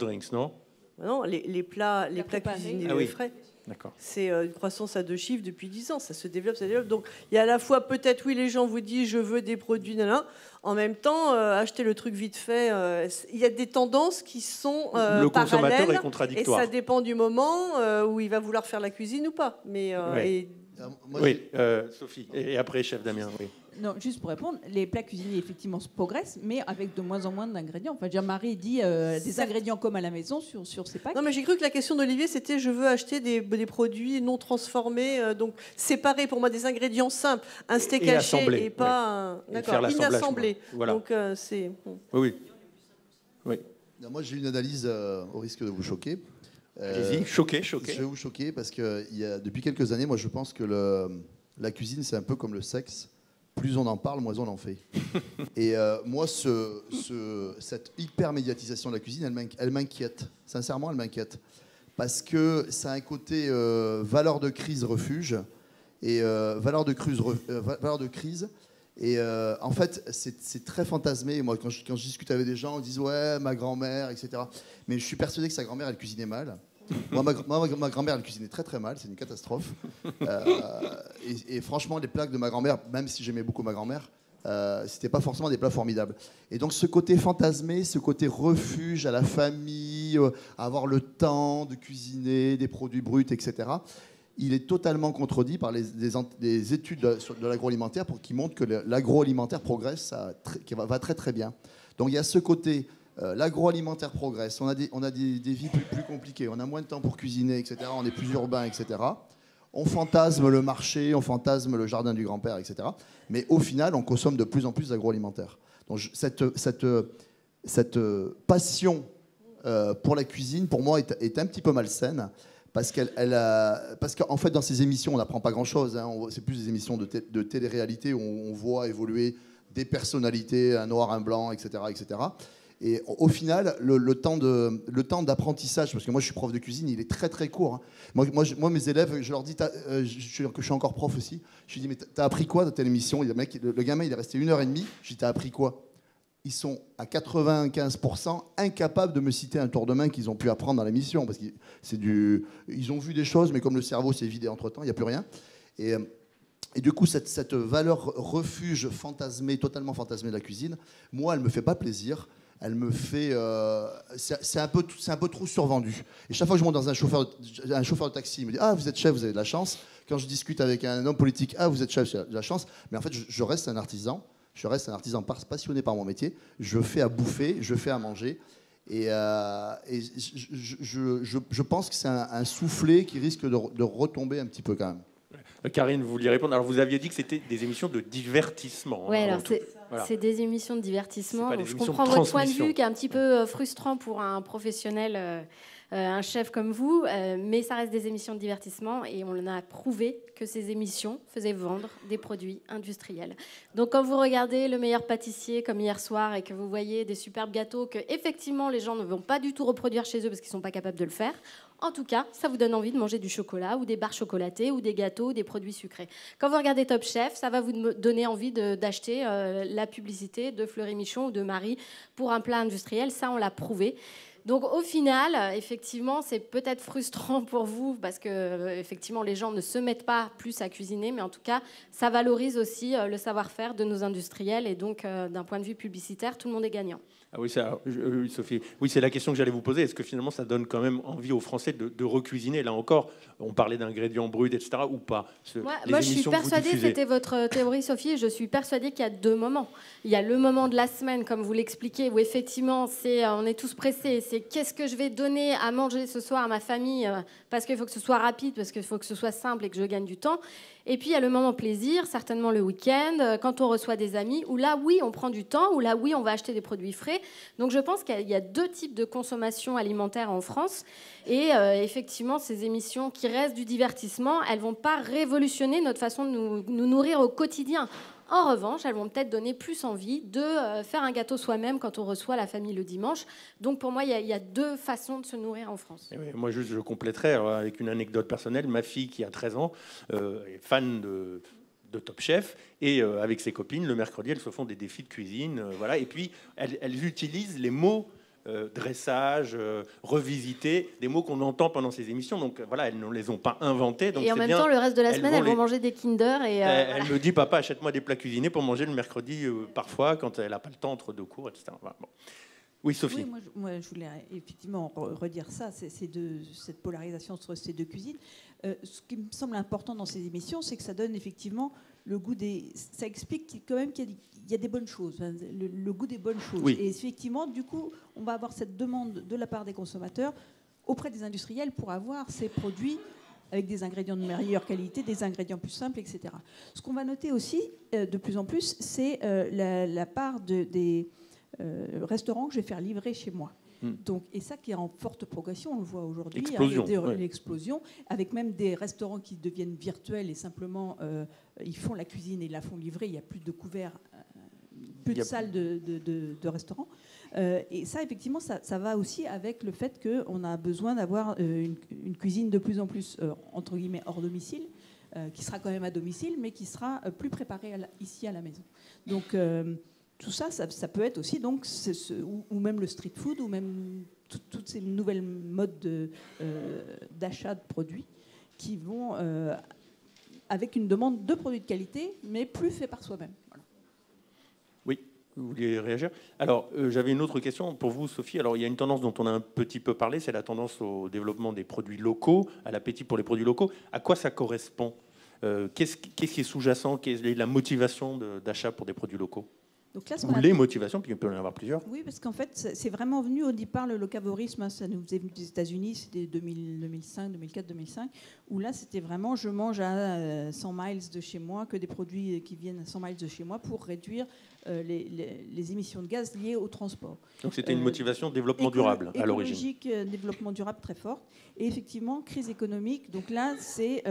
drinks, non ? Non, les plats cuisinés, ah oui. frais. D'accord. C'est une croissance à 2 chiffres depuis 10 ans. Ça se développe, ça développe. Donc il y a à la fois peut-être, oui, les gens vous disent je veux des produits, en même temps, acheter le truc vite fait. Il y a des tendances qui sont le consommateur parallèles, est contradictoire. et ça dépend du moment où il va vouloir faire la cuisine ou pas. Mais Sophie, et après chef Damien. Oui. Non, juste pour répondre, les plats cuisinés effectivement progressent, mais avec de moins en moins d'ingrédients. Enfin, Marie dit des ingrédients comme à la maison sur ses packs. Non, mais j'ai cru que la question d'Olivier, c'était je veux acheter des produits non transformés, donc séparés pour moi des ingrédients simples, un steak haché et pas inassemblé. Voilà. Donc c'est. Oui. Non, moi, j'ai une analyse au risque de vous choquer. Allez-y, choqué. Je vais vous choquer parce que depuis quelques années, moi, je pense que la cuisine, c'est un peu comme le sexe. Plus on en parle, moins on en fait. Et moi, cette hyper-médiatisation de la cuisine, elle m'inquiète. Sincèrement, elle m'inquiète. Parce que ça a un côté valeur de crise refuge et valeur de crise. Et en fait, c'est très fantasmé. Moi, quand je discute avec des gens, ils disent « Ouais, ma grand-mère, etc. » Mais je suis persuadé que sa grand-mère, elle cuisinait mal. Moi, ma grand-mère, elle cuisinait très très mal, c'est une catastrophe. Et franchement, les plats de ma grand-mère, même si j'aimais beaucoup ma grand-mère, c'était pas forcément des plats formidables. Et donc ce côté fantasmé, ce côté refuge à la famille, avoir le temps de cuisiner des produits bruts, etc., il est totalement contredit par des études de l'agroalimentaire qui montrent que l'agroalimentaire progresse, va très très bien. Donc il y a ce côté... l'agroalimentaire progresse, on a des vies plus compliquées, on a moins de temps pour cuisiner, etc. On est plus urbain, etc. On fantasme le marché, on fantasme le jardin du grand-père, etc. Mais au final, on consomme de plus en plus d'agroalimentaire. Donc cette passion pour la cuisine, pour moi, est un petit peu malsaine. Parce qu'en fait, dans ces émissions, on n'apprend pas grand-chose. Hein. C'est plus des émissions de télé-réalité où on voit évoluer des personnalités, un noir, un blanc, etc., etc. Et au final, le temps d'apprentissage, parce que moi je suis prof de cuisine, il est très très court. Hein. Moi, mes élèves, je leur dis, je suis encore prof aussi, je lui dis, mais t'as appris quoi de telle émission? Le gamin, il est resté 1h30, je lui dis, t'as appris quoi? Ils sont à 95% incapables de me citer un tour de main qu'ils ont pu apprendre dans l'émission, parce ils ont vu des choses, mais comme le cerveau s'est vidé entre-temps, il n'y a plus rien. Et du coup, cette valeur refuge fantasmée, totalement fantasmée de la cuisine, moi, elle ne me fait pas plaisir. Elle me fait... c'est un peu trop survendu. Et chaque fois que je monte dans un chauffeur de taxi, il me dit « Ah, vous êtes chef, vous avez de la chance ». Quand je discute avec un homme politique, « Ah, vous êtes chef, j'ai de la chance ». Mais en fait, je reste un artisan. Je reste un artisan passionné par mon métier. Je fais à bouffer, je fais à manger. Et je pense que c'est un soufflet qui risque de retomber un petit peu quand même. Karine, vous vouliez répondre. Alors, vous aviez dit que c'était des émissions de divertissement. Oui, alors c'est des émissions de divertissement. Donc, je comprends votre point de vue qui est un petit peu frustrant pour un professionnel, un chef comme vous, mais ça reste des émissions de divertissement et on a prouvé que ces émissions faisaient vendre des produits industriels. Donc quand vous regardez Le Meilleur Pâtissier comme hier soir et que vous voyez des superbes gâteaux que effectivement les gens ne vont pas du tout reproduire chez eux parce qu'ils ne sont pas capables de le faire, en tout cas, ça vous donne envie de manger du chocolat ou des barres chocolatées ou des gâteaux ou des produits sucrés. Quand vous regardez Top Chef, ça va vous donner envie d'acheter la publicité de Fleury Michon ou de Marie pour un plat industriel. Ça, on l'a prouvé. Donc au final, effectivement, c'est peut-être frustrant pour vous parce que effectivement, les gens ne se mettent pas plus à cuisiner, mais en tout cas, ça valorise aussi le savoir-faire de nos industriels et donc d'un point de vue publicitaire, tout le monde est gagnant. Ah oui, Sophie. Oui, c'est la question que j'allais vous poser. Est-ce que finalement, ça donne quand même envie aux Français de recuisiner? Là encore, on parlait d'ingrédients bruts, etc. ou pas? Moi, je suis persuadée, c'était votre théorie, Sophie, je suis persuadée qu'il y a deux moments. Il y a le moment de la semaine, comme vous l'expliquez, où effectivement, on est tous pressés. C'est qu'est-ce que je vais donner à manger ce soir à ma famille, parce qu'il faut que ce soit rapide, parce qu'il faut que ce soit simple et que je gagne du temps. Et puis, il y a le moment plaisir, certainement le week-end, quand on reçoit des amis, où là, oui, on prend du temps, où là, oui, on va acheter des produits frais. Donc, je pense qu'il y a deux types de consommation alimentaire en France. Et effectivement, ces émissions qui restent du divertissement, elles ne vont pas révolutionner notre façon de nous nourrir au quotidien. En revanche, elles vont peut-être donner plus envie de faire un gâteau soi-même quand on reçoit la famille le dimanche. Donc pour moi, il y a deux façons de se nourrir en France. Oui, moi, je compléterais avec une anecdote personnelle. Ma fille, qui a 13 ans, est fan de Top Chef. Et avec ses copines, le mercredi, elles se font des défis de cuisine. Voilà. Et puis, elles utilisent les mots dressage, revisiter, des mots qu'on entend pendant ces émissions. Donc voilà, elles ne les ont pas inventés. Donc et en même temps, le reste de la semaine, elles vont manger des Kinder. Elle me dit, papa, achète-moi des plats cuisinés pour manger le mercredi, parfois, quand elle n'a pas le temps entre deux cours, etc. Voilà. Bon. Oui, Sophie. Oui, moi, je voulais effectivement redire ça, cette polarisation entre ces deux cuisines. Ce qui me semble important dans ces émissions, c'est que ça donne effectivement le goût des... Ça explique quand même qu'il y a des bonnes choses, le goût des bonnes choses. Oui. Et effectivement, du coup, on va avoir cette demande de la part des consommateurs auprès des industriels pour avoir ces produits avec des ingrédients de meilleure qualité, des ingrédients plus simples, etc. Ce qu'on va noter aussi, de plus en plus, c'est la part des restaurants que je vais faire livrer chez moi. Donc, et ça qui est en forte progression, on le voit aujourd'hui, l'explosion, avec même des restaurants qui deviennent virtuels et simplement ils font la cuisine et la font livrer, il n'y a plus de couverts, plus de salles de restaurants. Et ça, effectivement, ça va aussi avec le fait qu'on a besoin d'avoir une cuisine de plus en plus, entre guillemets, hors domicile, qui sera quand même à domicile, mais qui sera plus préparée ici à la maison. Donc, tout ça, ça peut être aussi, donc, ou même le street food, ou même toutes ces nouvelles modes d'achat de produits qui vont avec une demande de produits de qualité, mais plus fait par soi-même. Voilà. Oui, vous vouliez réagir? Alors, j'avais une autre question pour vous, Sophie. Alors, il y a une tendance dont on a un petit peu parlé, c'est la tendance au développement des produits locaux, à l'appétit pour les produits locaux. À quoi ça correspond? Qu'est-ce qui est sous-jacent? Quelle est la motivation d'achat pour des produits locaux? Donc là, ou les motivations, puis il peut y en avoir plusieurs. Oui, parce qu'en fait, c'est vraiment venu au départ, le locavorisme, ça nous est venu des États-Unis, c'était 2005, 2004, 2005, où là, c'était vraiment, je mange à 100 miles de chez moi, que des produits qui viennent à 100 miles de chez moi pour réduire les émissions de gaz liées au transport. Donc c'était une motivation développement durable à l'origine. Écologique, développement durable très forte. Et effectivement, crise économique. Donc là, c'est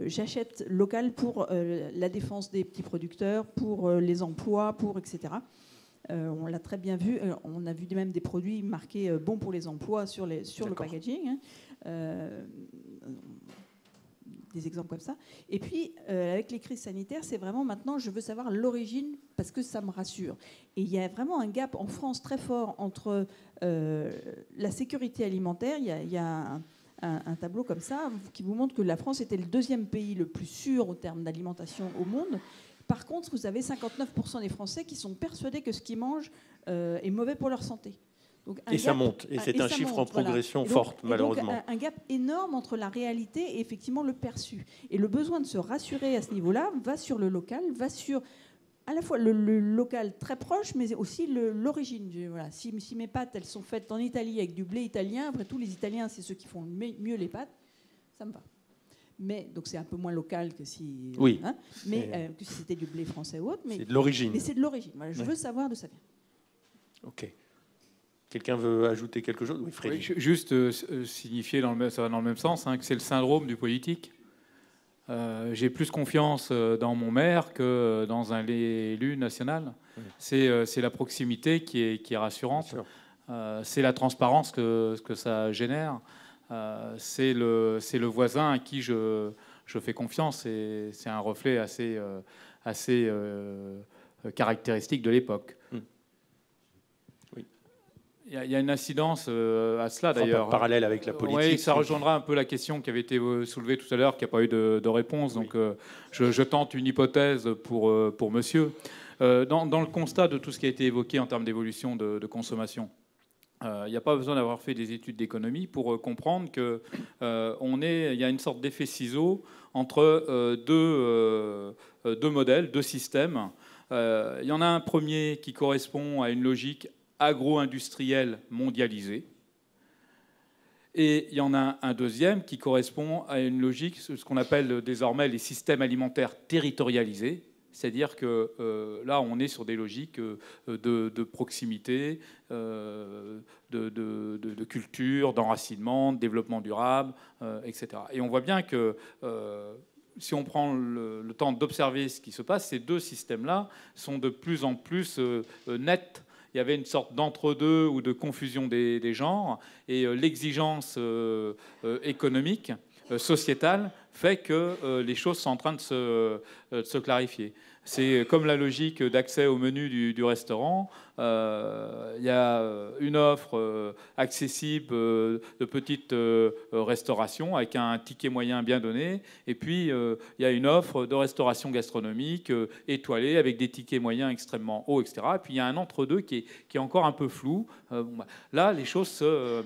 j'achète local pour la défense des petits producteurs, pour les emplois, pour etc. On l'a très bien vu. On a vu même des produits marqués bons pour les emplois sur le packaging. Des exemples comme ça. Et puis, avec les crises sanitaires, c'est vraiment maintenant, je veux savoir l'origine parce que ça me rassure. Et il y a vraiment un gap en France très fort entre la sécurité alimentaire. Il y a un tableau comme ça qui vous montre que la France était le 2e pays le plus sûr au terme d'alimentation au monde. Par contre, vous avez 59% des Français qui sont persuadés que ce qu'ils mangent est mauvais pour leur santé. Donc, ça monte, et c'est un chiffre en progression forte, malheureusement. Donc, un gap énorme entre la réalité et effectivement le perçu. Et le besoin de se rassurer à ce niveau-là va sur le local, va sur à la fois le local très proche, mais aussi l'origine. Voilà. Si mes pâtes, elles sont faites en Italie avec du blé italien, après tout, les Italiens, c'est ceux qui font mieux les pâtes, ça me va. Mais, donc c'est un peu moins local que si, oui, que si c'était du blé français ou autre. C'est de l'origine. Mais c'est de l'origine. Voilà, je veux savoir d'où ça vient. Ok. Quelqu'un veut ajouter quelque chose? Oui, Frédéric. Oui, juste signifier, ça va dans le même sens, que c'est le syndrome du politique. J'ai plus confiance dans mon maire que dans un élu national. Oui. C'est la proximité qui est rassurante. C'est la transparence que ça génère. C'est le voisin à qui je fais confiance. Et c'est un reflet assez caractéristique de l'époque. Il y a une incidence à cela, d'ailleurs. Parallèle avec la politique. Oui, ça rejoindra un peu la question qui avait été soulevée tout à l'heure, qui n'a pas eu de réponse. Donc, je tente une hypothèse pour monsieur. Dans le constat de tout ce qui a été évoqué en termes d'évolution de consommation, il n'y a pas besoin d'avoir fait des études d'économie pour comprendre qu'il y a une sorte d'effet ciseau entre deux modèles, deux systèmes. Il y en a un premier qui correspond à une logique agro-industrielle mondialisée. Et il y en a un deuxième qui correspond à une logique, ce qu'on appelle désormais les systèmes alimentaires territorialisés. C'est-à-dire que là, on est sur des logiques de proximité, de culture, d'enracinement, de développement durable, etc. Et on voit bien que si on prend le temps d'observer ce qui se passe, ces deux systèmes-là sont de plus en plus nets. Il y avait une sorte d'entre-deux ou de confusion des genres, et l'exigence économique, sociétale, fait que les choses sont en train de se clarifier. C'est comme la logique d'accès au menu du restaurant. Il y a une offre accessible de petite restauration avec un ticket moyen bien donné. Et puis, il y a une offre de restauration gastronomique étoilée avec des tickets moyens extrêmement hauts, etc. Et puis, il y a un entre-deux qui est encore un peu flou. Là, les choses se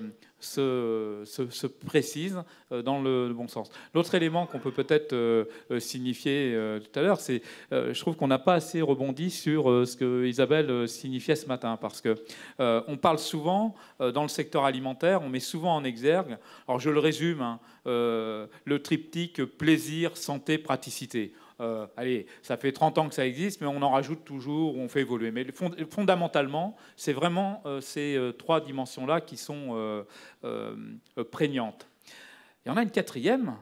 précisent dans le bon sens. L'autre élément qu'on peut peut-être signifier tout à l'heure, c'est je trouve qu'on n'a pas assez rebondi sur ce que Isabelle signifiait ce matin, parce que on parle souvent dans le secteur alimentaire, on met souvent en exergue, alors je le résume, le triptyque plaisir, santé, praticité. Allez, ça fait 30 ans que ça existe, mais on en rajoute toujours, on fait évoluer. Mais fondamentalement, c'est vraiment ces trois dimensions-là qui sont prégnantes. Il y en a une quatrième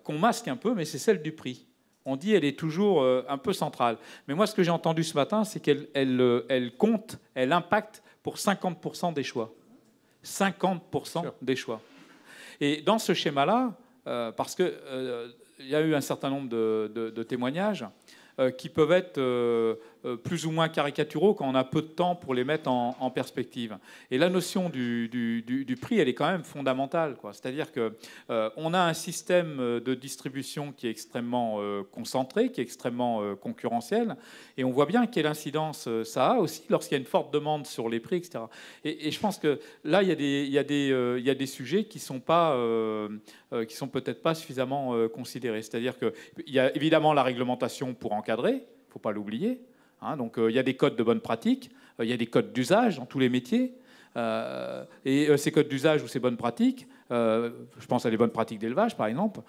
qu'on masque un peu, mais c'est celle du prix. On dit qu'elle est toujours un peu centrale. Mais moi, ce que j'ai entendu ce matin, c'est qu'elle compte, elle impacte pour 50% des choix. 50% des choix. Et dans ce schéma-là, parce que il y a eu un certain nombre de témoignages qui peuvent être plus ou moins caricaturaux quand on a peu de temps pour les mettre en perspective. Et la notion du prix, elle est quand même fondamentale, quoi. C'est-à-dire qu'on a un système de distribution qui est extrêmement concentré, qui est extrêmement concurrentiel, et on voit bien quelle incidence ça a aussi lorsqu'il y a une forte demande sur les prix, etc. Et je pense que là, il y a des sujets qui sont peut-être pas suffisamment considérés. C'est-à-dire qu'il y a évidemment la réglementation pour encadrer, il ne faut pas l'oublier. Donc il y a des codes de bonne pratique, il y a des codes d'usage dans tous les métiers. Et ces codes d'usage ou ces bonnes pratiques, je pense à des bonnes pratiques d'élevage par exemple,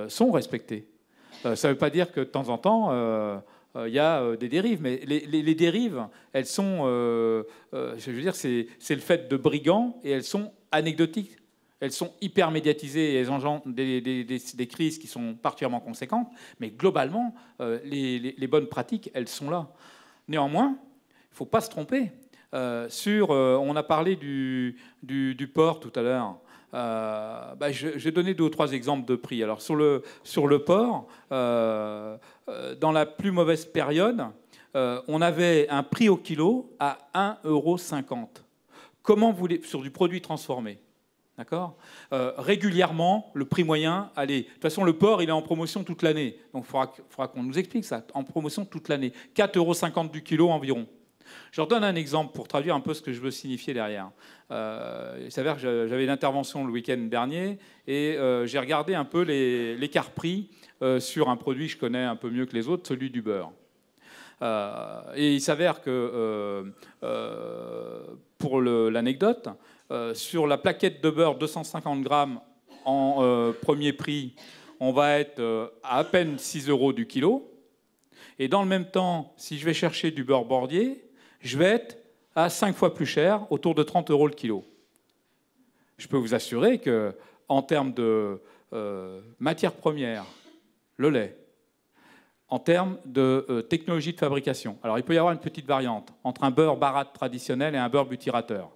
sont respectés. Ça ne veut pas dire que de temps en temps, il y a des dérives, mais les dérives, elles sont, je veux dire, c'est le fait de brigands, et elles sont anecdotiques. Elles sont hyper médiatisées et elles engendrent des crises qui sont particulièrement conséquentes. Mais globalement, les bonnes pratiques, elles sont là. Néanmoins, ne faut pas se tromper. On a parlé du porc tout à l'heure. J'ai donné 2 ou 3 exemples de prix. Alors sur le porc, dans la plus mauvaise période, on avait un prix au kilo à 1,50 €. Comment sur du produit transformé, d'accord ? Régulièrement, le prix moyen, allez, de toute façon, le porc, il est en promotion toute l'année. Donc, il faudra qu'on nous explique ça, en promotion toute l'année. 4,50 € du kilo environ. Je leur donne un exemple pour traduire un peu ce que je veux signifier derrière. Il s'avère que j'avais une intervention le week-end dernier et j'ai regardé un peu l'écart prix sur un produit que je connais un peu mieux que les autres, celui du beurre. Et il s'avère que, pour l'anecdote, sur la plaquette de beurre 250 grammes en premier prix, on va être à peine 6 € du kilo. Et dans le même temps, si je vais chercher du beurre bordier, je vais être à 5 fois plus cher, autour de 30 € le kilo. Je peux vous assurer qu'en termes de matières premières, le lait, en termes de technologie de fabrication, alors il peut y avoir une petite variante entre un beurre baratte traditionnel et un beurre butyrateur.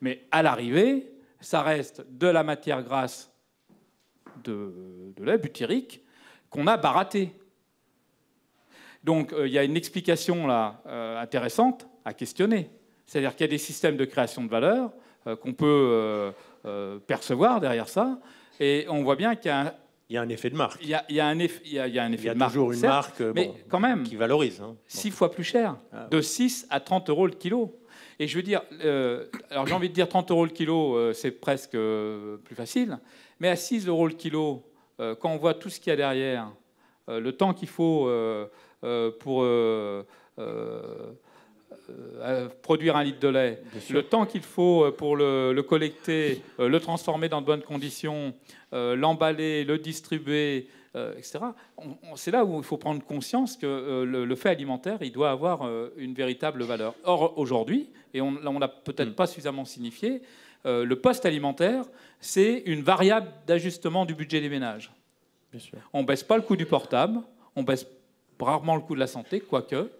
Mais à l'arrivée, ça reste de la matière grasse de lait butyrique qu'on a baratté. Donc il y a une explication là intéressante à questionner. C'est-à-dire qu'il y a des systèmes de création de valeur qu'on peut percevoir derrière ça. Et on voit bien qu'il y a un effet de marque. Il y a un effet de marque. Toujours une marque mais quand même, qui valorise. 6 fois plus cher, de 6 à 30 € le kilo. Et je veux dire, alors j'ai envie de dire 30 € le kilo, c'est presque plus facile. Mais à 6 € le kilo, quand on voit tout ce qu'il y a derrière, le temps qu'il faut pour produire 1 litre de lait, le temps qu'il faut pour le collecter, le transformer dans de bonnes conditions, l'emballer, le distribuer, etc. C'est là où il faut prendre conscience que le fait alimentaire, il doit avoir une véritable valeur. Or, aujourd'hui, et on ne l'a peut-être pas suffisamment signifié, le poste alimentaire, c'est une variable d'ajustement du budget des ménages. Bien sûr. On ne baisse pas le coût du portable, on baisse rarement le coût de la santé, quoique.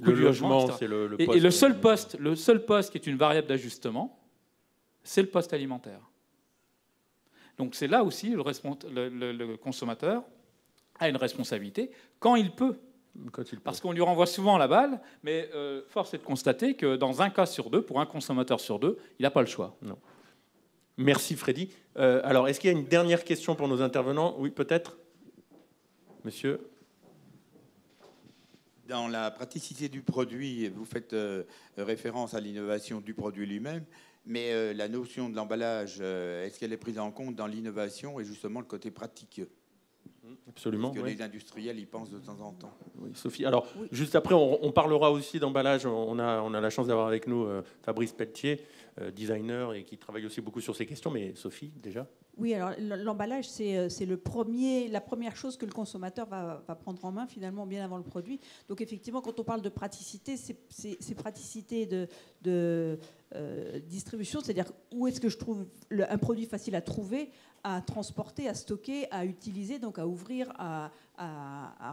Le logement, c'est le poste. Et le seul poste qui est une variable d'ajustement, c'est le poste alimentaire. Donc c'est là aussi le consommateur a une responsabilité quand il peut. Parce qu'on lui renvoie souvent la balle, mais force est de constater que dans un cas sur deux, pour un consommateur sur deux, il n'a pas le choix. Non. Merci Freddy. Alors, est-ce qu'il y a une dernière question pour nos intervenants? Oui, peut-être. Monsieur. Dans la praticité du produit, vous faites référence à l'innovation du produit lui-même, mais la notion de l'emballage, est-ce qu'elle est prise en compte dans l'innovation et justement le côté pratique? Absolument. Parce que oui. les industriels y pensent de temps en temps. Oui, Sophie. Alors, juste après, on parlera aussi d'emballage. On a la chance d'avoir avec nous Fabrice Pelletier, designer, et qui travaille aussi beaucoup sur ces questions. Mais Sophie, déjà? Oui, alors l'emballage, c'est la première chose que le consommateur va prendre en main, finalement, bien avant le produit. Donc, effectivement, quand on parle de praticité, c'est praticité de distribution, c'est-à-dire où est-ce que je trouve un produit facile à trouver, à transporter, à stocker, à utiliser, donc à ouvrir, à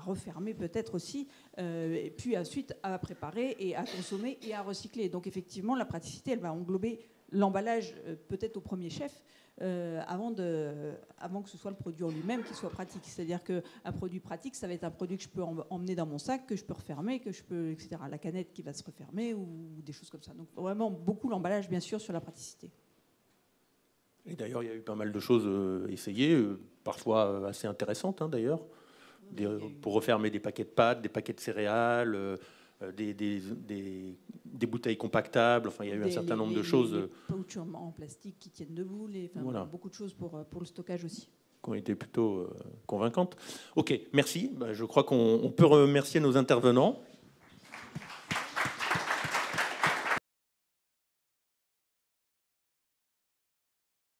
refermer peut-être aussi, et puis ensuite à préparer et à consommer et à recycler. Donc effectivement, la praticité, elle va englober l'emballage peut-être au premier chef, avant que ce soit le produit en lui-même qui soit pratique. C'est-à-dire qu'un produit pratique, ça va être un produit que je peux emmener dans mon sac, que je peux refermer, etc. La canette qui va se refermer ou des choses comme ça. Donc vraiment beaucoup l'emballage, bien sûr, sur la praticité. Et d'ailleurs, il y a eu pas mal de choses essayées, parfois assez intéressantes d'ailleurs, pour refermer des paquets de pâtes, des paquets de céréales, des bouteilles compactables. Enfin, il y a eu un certain nombre de choses. Les pouches en plastique qui tiennent debout, voilà. Beaucoup de choses pour le stockage aussi. Qui ont été plutôt convaincantes. Ok, merci. Je crois qu'on peut remercier nos intervenants.